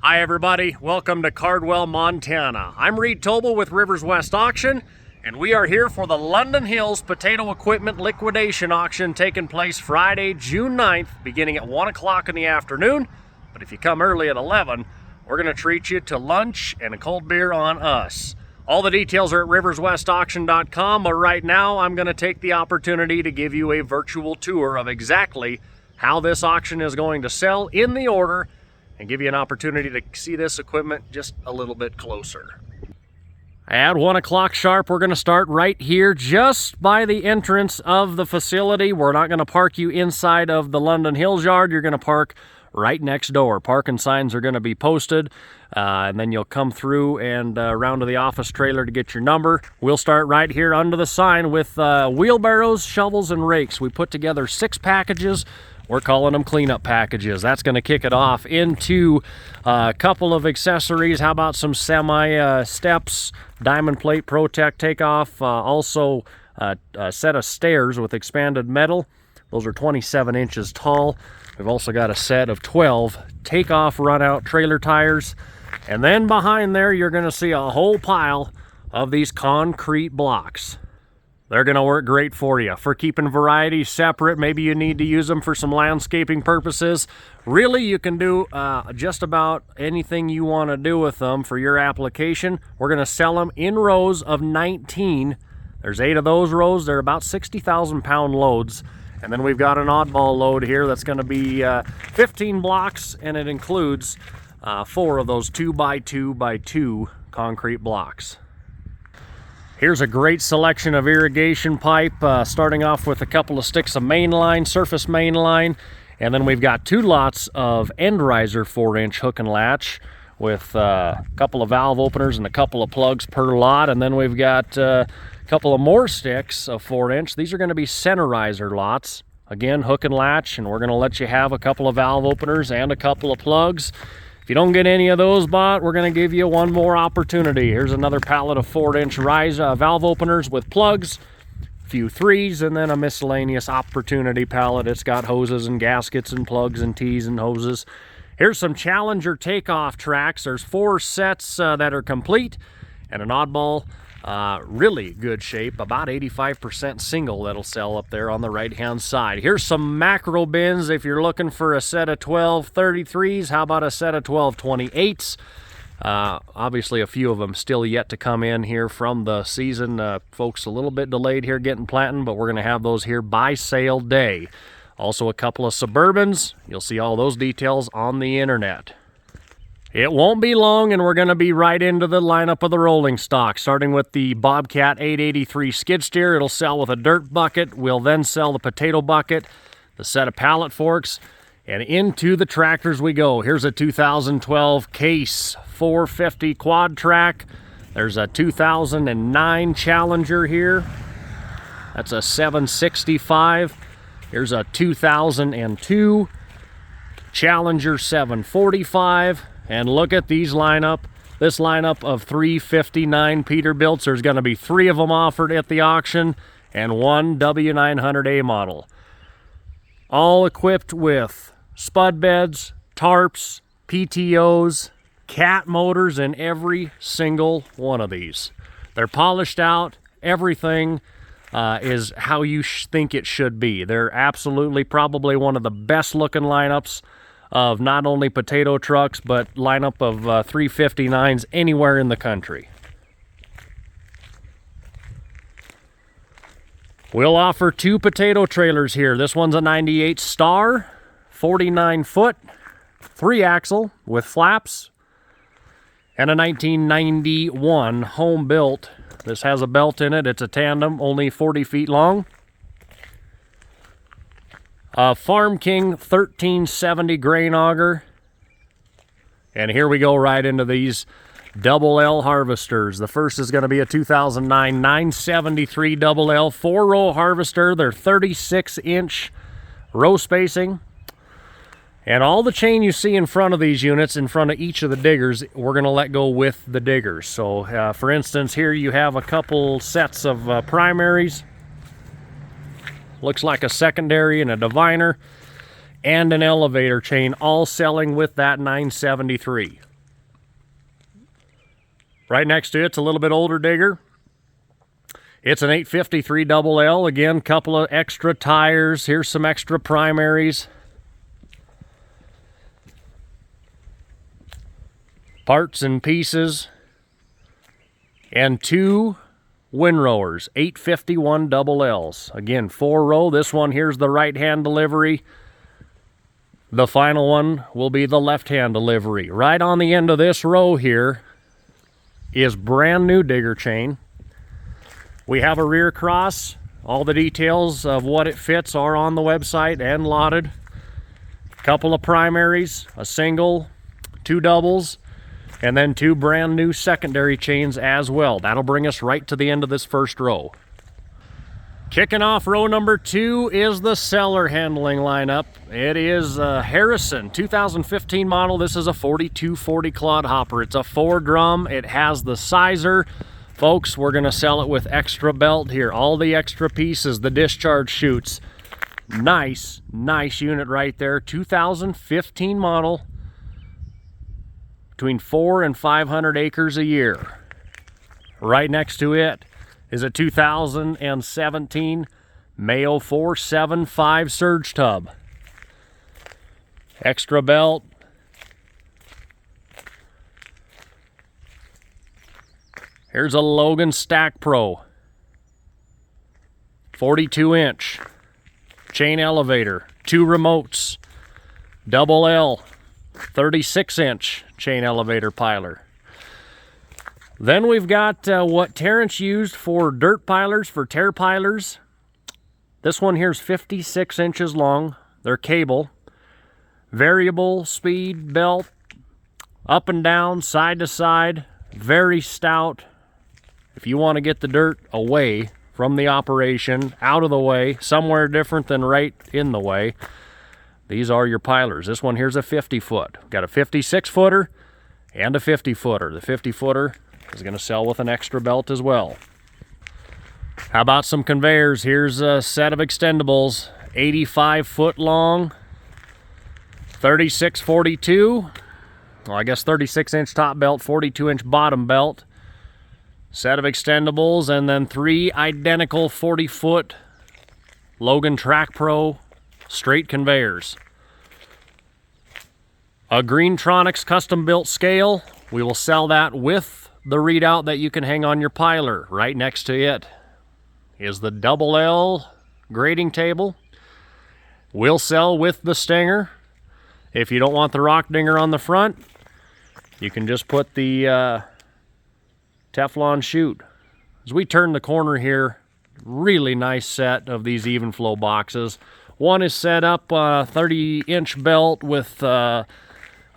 Hi everybody, welcome to Cardwell, Montana. I'm Reed Tobel with Rivers West Auction, and we are here for the London Hills Potato Equipment Liquidation Auction taking place Friday, June 9th, beginning at 1 o'clock in the afternoon. But if you come early at 11, we're going to treat you to lunch and a cold beer on us. All the details are at riverswestauction.com, but right now I'm going to take the opportunity to give you a virtual tour of exactly how this auction is going to sell in the order and give you an opportunity to see this equipment just a little bit closer. At 1 o'clock sharp, we're going to start right here just by the entrance of the facility. We're not going to park you inside of the London Hills yard. You're going to park right next door. Parking signs are going to be posted, and then you'll come through and around to the office trailer to get your number. We'll start right here under the sign with wheelbarrows, shovels, and rakes. We put together 6 packages. We're calling them cleanup packages. That's going to kick it off into a couple of accessories. How about some semi steps, diamond plate, Protect takeoff, also a set of stairs with expanded metal. Those are 27 inches tall. We've also got a set of 12 takeoff run-out trailer tires. And then behind there, you're going to see a whole pile of these concrete blocks. They're going to work great for you for keeping varieties separate. Maybe you need to use them for some landscaping purposes. Really, you can do just about anything you want to do with them for your application. We're going to sell them in rows of 19. There's 8 of those rows. They're about 60,000 pound loads. And then we've got an oddball load here that's going to be 15 blocks, and it includes 4 of those 2x2x2 concrete blocks. Here's a great selection of irrigation pipe, starting off with a couple of sticks of main line, surface main line, and then we've got 2 lots of end riser 4-inch hook and latch with a couple of valve openers and a couple of plugs per lot, and then we've got a couple of more sticks of 4-inch. These are going to be center riser lots. Again, hook and latch, and we're going to let you have a couple of valve openers and a couple of plugs. If you don't get any of those bought, we're going to give you one more opportunity. Here's another pallet of 4-inch valve openers with plugs, a few 3s, and then a miscellaneous opportunity pallet. It's got hoses and gaskets and plugs and tees and hoses. Here's some Challenger takeoff tracks. There's 4 sets that are complete, and an oddball, really good shape, about 85% single that'll sell up there on the right-hand side. Here's some macro bins if you're looking for a set of 12 33s. How about a set of 12 28s? Obviously, a few of them still yet to come in here from the season. Folks a little bit delayed here getting planting, but we're going to have those here by sale day. Also, a couple of Suburbans. You'll see all those details on the internet. It won't be long, and we're going to be right into the lineup of the rolling stock, starting with the Bobcat 883 skid steer. It'll sell with a dirt bucket. We'll then sell the potato bucket, the set of pallet forks, and into the tractors we go. Here's a 2012 Case 450 quad track. There's a 2009 Challenger here. That's a 765. Here's a 2002 Challenger 745. And look at these lineup. This lineup of 359 Peterbilts. There's going to be 3 of them offered at the auction and 1 W900A model. All equipped with spud beds, tarps, PTOs, cat motors in every single one of these. They're polished out. Everything is how you think it should be. They're absolutely probably one of the best looking lineups of not only potato trucks, but lineup of 359s anywhere in the country. We'll offer 2 potato trailers here. This one's a 98 Star, 49 foot, 3-axle with flaps, and a 1991 home built. This has a belt in it. It's a tandem, only 40 feet long. Farm King 1370 grain auger. And here we go right into these double L harvesters. The first is going to be a 2009 973 double L 4-row harvester. They're 36-inch row spacing. And all the chain you see in front of these units, in front of each of the diggers, we're going to let go with the diggers. So, for instance, here you have a couple sets of primaries. Looks like a secondary and a diviner and an elevator chain, all selling with that 973. Right next to it's a little bit older digger. It's an 853 double L. Again, couple of extra tires. Here's some extra primaries. Parts and pieces. And 2 windrowers, 851 double Ls. Again, 4-row. This one here's the right-hand delivery. The final one will be the left-hand delivery. Right on the end of this row here is brand new digger chain. We have a rear cross. All the details of what it fits are on the website and lotted. Couple of primaries, a single, 2 doubles, and then 2 brand new secondary chains as well. That'll bring us right to the end of this first row. Kicking off row number 2 is the cellar handling lineup. It is a Harrison 2015 model. This is a 4240 clod hopper. It's a 4-drum. It has the sizer. Folks, we're gonna sell it with extra belt here. All the extra pieces, the discharge chutes. Nice unit right there. 2015 model. Between 400 and 500 acres a year. Right next to it is a 2017 Mayo 475 surge tub. Extra belt. Here's a Logan Stack Pro. 42-inch chain elevator. 2 remotes. Double L. 36-inch chain elevator piler. Then we've got what Terrence used for dirt pilers, for tear pilers. This one here's 56 inches long. They're cable. Variable speed belt. Up and down, side to side. Very stout. If you want to get the dirt away from the operation, out of the way, somewhere different than right in the way, these are your pilers. This one here's a 50-foot. Got a 56-footer and a 50-footer. The 50-footer is going to sell with an extra belt as well. How about some conveyors? Here's a set of extendables. 85-foot long, 3642. Well, I guess 36-inch top belt, 42-inch bottom belt. Set of extendables, and then 3 identical 40-foot Logan Track Pro straight conveyors. A Greentronics custom-built scale. We will sell that with the readout that you can hang on your piler. Right next to it is the double L grading table. We'll sell with the stinger. If you don't want the rock dinger on the front, you can just put the Teflon chute. As we turn the corner here, really nice set of these even flow boxes. One is set up 30-inch belt with a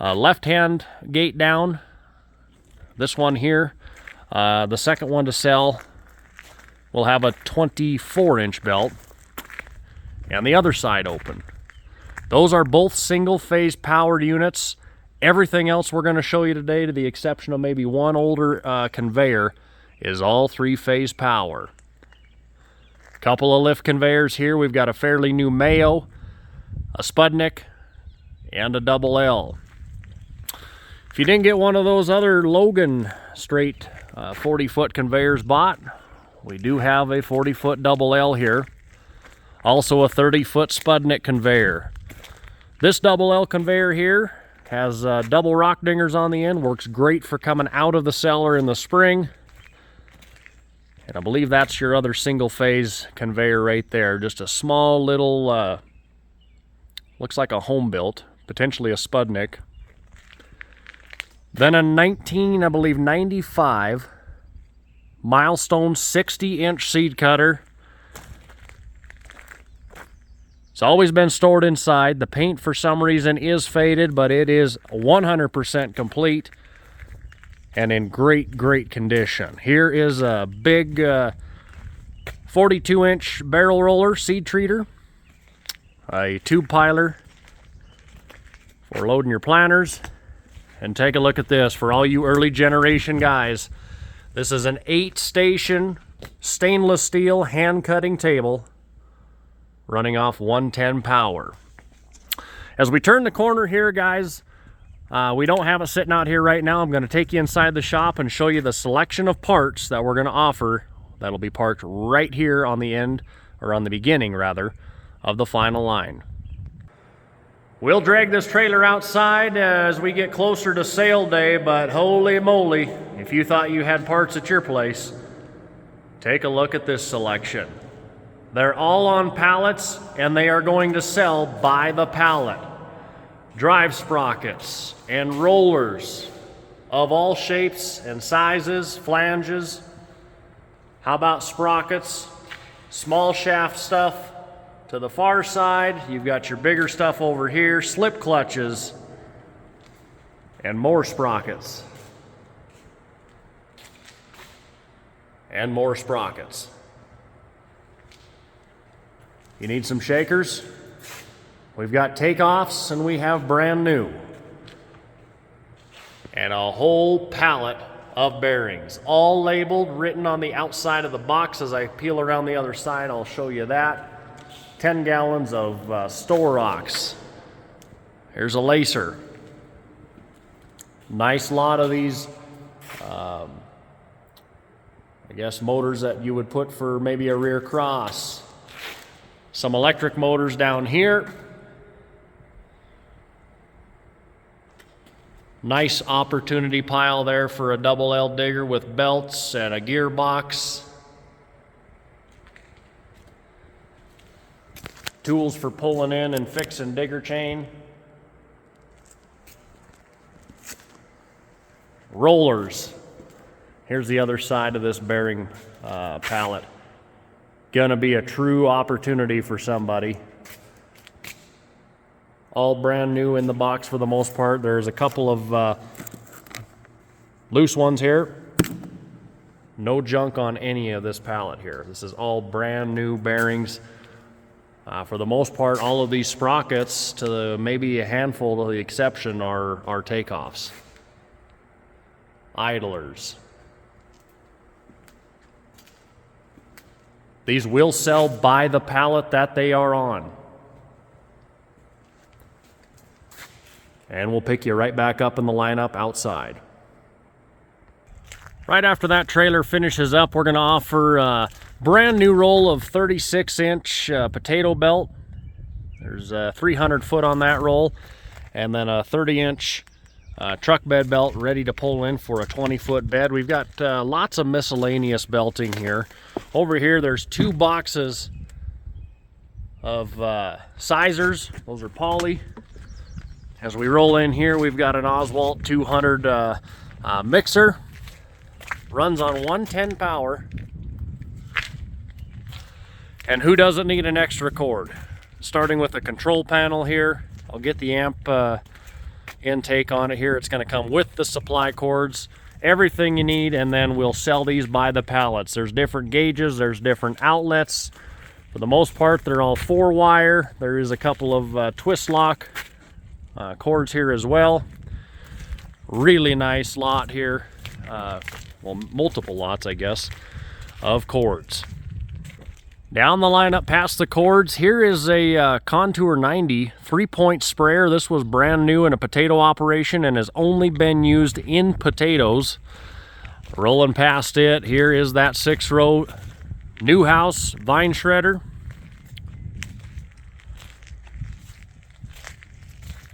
left-hand gate down. This one here, the second one to sell, will have a 24-inch belt, and the other side open. Those are both single-phase powered units. Everything else we're going to show you today, to the exception of maybe one older conveyor, is all 3-phase power. Couple of lift conveyors here. We've got a fairly new Mayo, a Spudnik, and a double L. If you didn't get one of those other Logan straight 40-foot conveyors bought, we do have a 40-foot double L here. Also a 30-foot Spudnik conveyor. This double L conveyor here has double rock dingers on the end. Works great for coming out of the cellar in the spring. And I believe that's your other single-phase conveyor right there. Just a small little, looks like a home built, potentially a Spudnik. Then a 95 Milestone 60-inch seed cutter. It's always been stored inside. The paint for some reason is faded, but it is 100% complete and in great condition. Here is a big 42-inch barrel roller seed treater, a tube piler for loading your planters. And take a look at this for all you early generation guys. This is an 8-station stainless steel hand cutting table running off 110 power. As we turn the corner here, guys, We don't have it sitting out here right now. I'm going to take you inside the shop and show you the selection of parts that we're going to offer that'll be parked right here on the end, or on the beginning rather, of the final line. We'll drag this trailer outside as we get closer to sale day, but holy moly, if you thought you had parts at your place, take a look at this selection. They're all on pallets and they are going to sell by the pallet. Drive sprockets and rollers of all shapes and sizes, flanges. How about sprockets? Small shaft stuff to the far side. You've got your bigger stuff over here, slip clutches, and more sprockets. And more sprockets. You need some shakers? We've got takeoffs and we have brand new. And a whole pallet of bearings, all labeled, written on the outside of the box. As I peel around the other side, I'll show you that. 10 gallons of Storox. Here's a lacer. Nice lot of these, I guess, motors that you would put for maybe a rear cross. Some electric motors down here. Nice opportunity pile there for a double L digger with belts and a gearbox. Tools for pulling in and fixing digger chain. Rollers. Here's the other side of this bearing pallet. Gonna be a true opportunity for somebody. All brand new in the box for the most part. There's a couple of loose ones here. No junk on any of this pallet here. This is all brand new bearings. For the most part, all of these sprockets, to maybe a handful of the exception, are takeoffs. Idlers. These will sell by the pallet that they are on. And we'll pick you right back up in the lineup outside. Right after that trailer finishes up, we're going to offer a brand new roll of 36-inch potato belt. There's 300 foot on that roll, and then a 30-inch truck bed belt ready to pull in for a 20-foot bed. We've got lots of miscellaneous belting here. Over here, there's 2 boxes of sizers. Those are poly. As we roll in here, we've got an Oswalt 200 mixer. Runs on 110 power. And who doesn't need an extra cord? Starting with the control panel here. I'll get the amp intake on it here. It's going to come with the supply cords. Everything you need, and then we'll sell these by the pallets. There's different gauges. There's different outlets. For the most part, they're all 4-wire. There is a couple of twist lock cords here as well. Really nice lot here. Well, multiple lots, I guess, of cords. Down the lineup past the cords, here is a Contour 90 3-point sprayer. This was brand new in a potato operation and has only been used in potatoes. Rolling past it, here is that 6-row Newhouse vine shredder.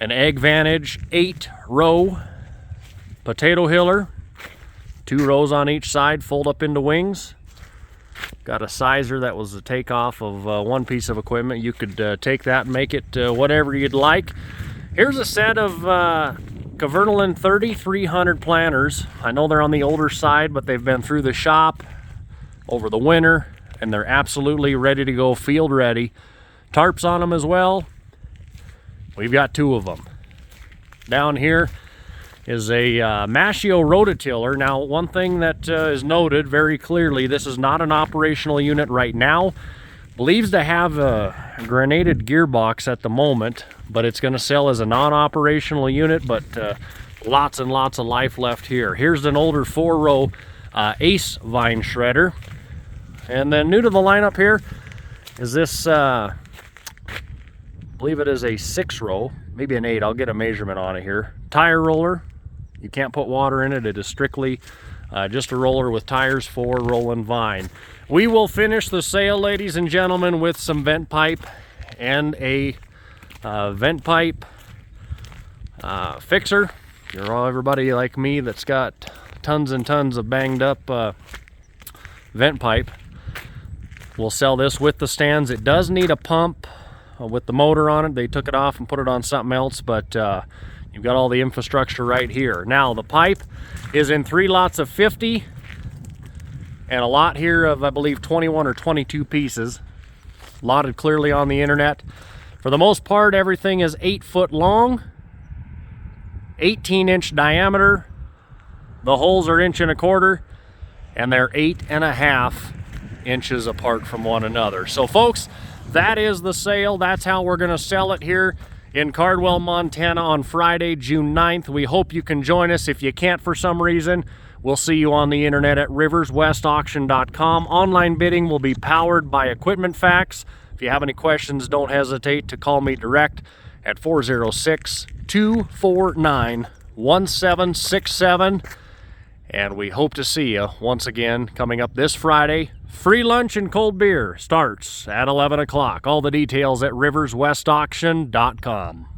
An Egg Vantage 8-row potato hiller. 2 rows on each side, fold up into wings. Got a sizer that was a takeoff of one piece of equipment. You could take that and make it whatever you'd like. Here's a set of Cardwell 3300 planters. I know they're on the older side, but they've been through the shop over the winter, and they're absolutely ready to go, field ready. Tarps on them as well. We've got 2 of them. Down here is a Mashio rototiller. Now, one thing that is noted very clearly, this is not an operational unit right now. Believes to have a grenaded gearbox at the moment, but it's going to sell as a non-operational unit, but lots and lots of life left here. Here's an older 4-row Ace vine shredder. And then new to the lineup here is this, I believe it is a 6-row, maybe an 8, I'll get a measurement on it here. tire roller. You can't put water in it. It is strictly just a roller with tires for rolling vine. We will finish the sale, ladies and gentlemen, with some vent pipe and a vent pipe fixer. You're all everybody like me that's got tons and tons of banged up vent pipe. We'll sell this with the stands. It does need a pump with the motor on it. They took it off and put it on something else, but you've got all the infrastructure right here. Now the pipe is in 3 lots of 50 and a lot here of, I believe, 21 or 22 pieces, lotted clearly on the internet. For the most part, everything is 8 foot long, 18-inch diameter. The holes are 1.25 inches, and they're 8.5 inches apart from one another. So folks, that is the sale. That's how we're going to sell it here in Cardwell, Montana on Friday, June 9th. We hope you can join us. If you can't for some reason, we'll see you on the internet at riverswestauction.com. Online bidding will be powered by Equipment Facts. If you have any questions, don't hesitate to call me direct at 406-249-1767. And we hope to see you once again coming up this Friday. Free lunch and cold beer starts at 11 o'clock. All the details at riverswestauction.com.